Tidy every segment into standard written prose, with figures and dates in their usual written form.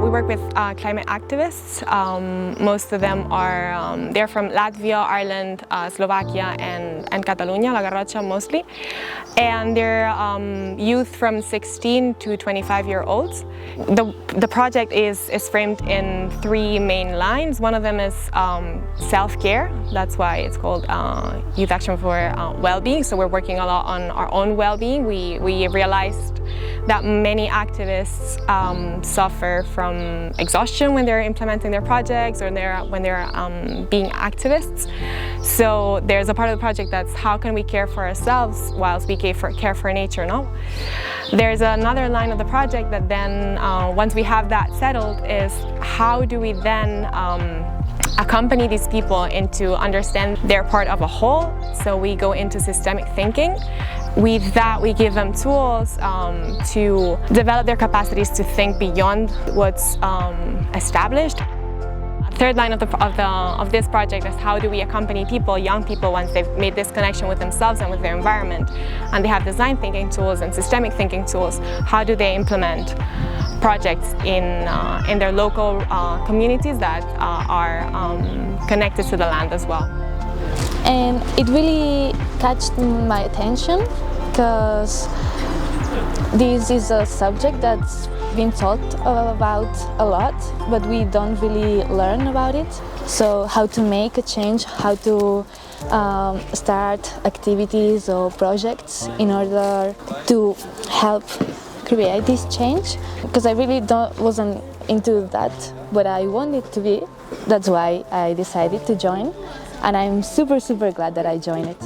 We work with climate activists. Most of them are, they're from Latvia, Ireland, Slovakia and Catalonia, La Garrocha mostly. And they're youth from 16 to 25-year-olds. The project is framed in three main lines. One of them is self-care. That's why it's called Youth Action for Well-being. So we're working a lot on our own well-being. We realized that many activists suffer from exhaustion when they're implementing their projects or when they're being activists. So there's a part of the project that's how can we care for ourselves whilst we care for nature, no? There's another line of the project that then, once we have that settled, is how do we then accompany these people into understand they're part of a whole. So we go into systemic thinking. With that, we give them tools to develop their capacities to think beyond what's established. A third line of this project is how do we accompany people, young people, once they've made this connection with themselves and with their environment, and they have design thinking tools and systemic thinking tools. How do they implement projects in their local communities that are connected to the land as well? And it really catched my attention because this is a subject that's been taught about a lot, but we don't really learn about it. So how to make a change, how to start activities or projects in order to help create this change, because I really wasn't into that, but I wanted to be. That's why I decided to join. And I'm super glad that I joined it.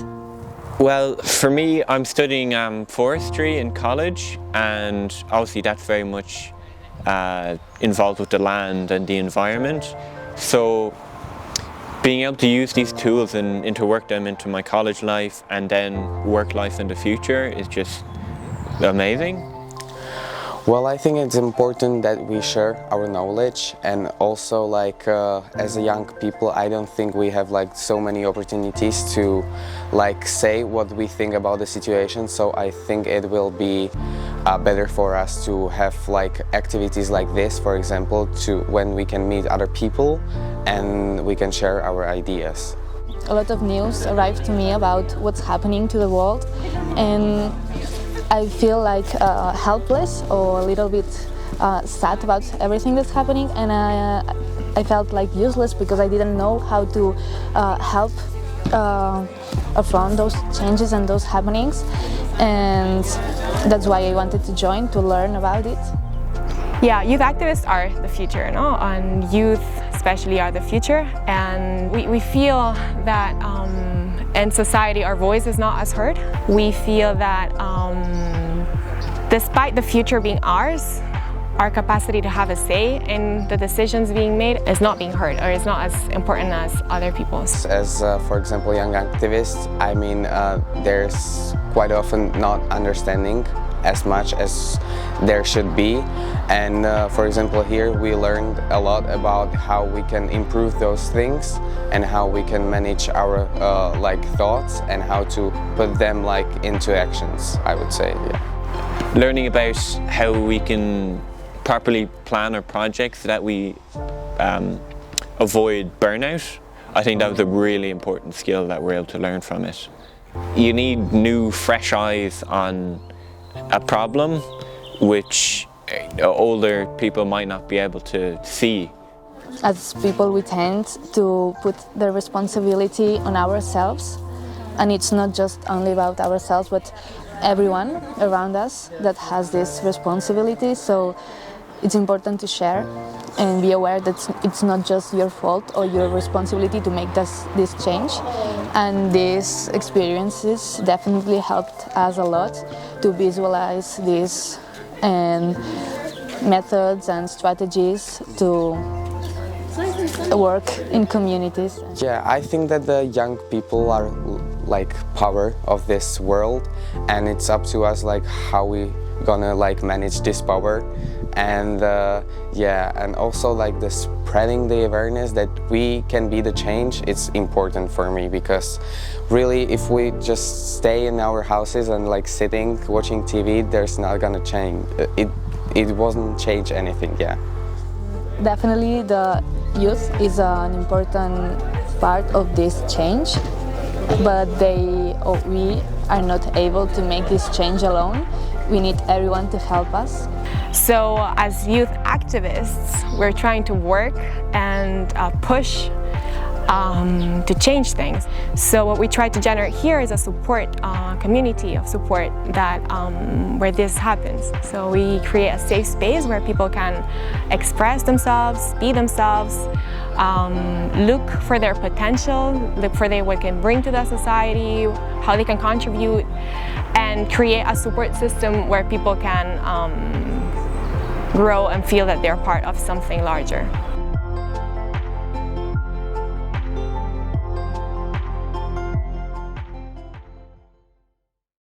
Well, for me, I'm studying forestry in college, and obviously that's very much involved with the land and the environment. So being able to use these tools and interwork them into my college life and then work life in the future is just amazing. Well, I think it's important that we share our knowledge, and also like as a young people, I don't think we have like so many opportunities to like say what we think about the situation. So I think it will be better for us to have like activities like this, for example, to when we can meet other people and we can share our ideas. A lot of news arrived to me about what's happening to the world, and I feel like helpless or a little bit sad about everything that's happening, and I felt like useless because I didn't know how to help affront those changes and those happenings, and that's why I wanted to join, to learn about it. Yeah, youth activists are the future, no? And youth especially are the future, and we feel that in society our voice is not as heard. We feel that despite the future being ours, our capacity to have a say in the decisions being made is not being heard, or is not as important as other people's. As for example, young activists, I mean, there's quite often not understanding as much as there should be, and for example here we learned a lot about how we can improve those things and how we can manage our like thoughts and how to put them like into actions, I would say. Yeah. Learning about how we can properly plan our projects so that we avoid burnout, I think that was a really important skill that we're able to learn from it. You need new, fresh eyes on a problem which older people might not be able to see. As people, we tend to put the responsibility on ourselves, and it's not just only about ourselves, but everyone around us that has this responsibility. So it's important to share and be aware that it's not just your fault or your responsibility to make this change. And these experiences definitely helped us a lot to visualize these and methods and strategies to work in communities. Yeah, I think that the young people are like power of this world, and it's up to us like how we gonna like manage this power. And yeah, and also like the spreading the awareness that we can be the change, it's important for me, because really if we just stay in our houses and like sitting watching TV, there's not gonna change, it won't change anything. Yeah. definitely the youth is an important part of this change, but we are not able to make this change alone. We need everyone to help us. So as youth activists, we're trying to work and push to change things. So what we try to generate here is a support community of support that where this happens. So we create a safe space where people can express themselves, be themselves, look for their potential, look for what they can bring to the society, how they can contribute, and create a support system where people can grow and feel that they're part of something larger.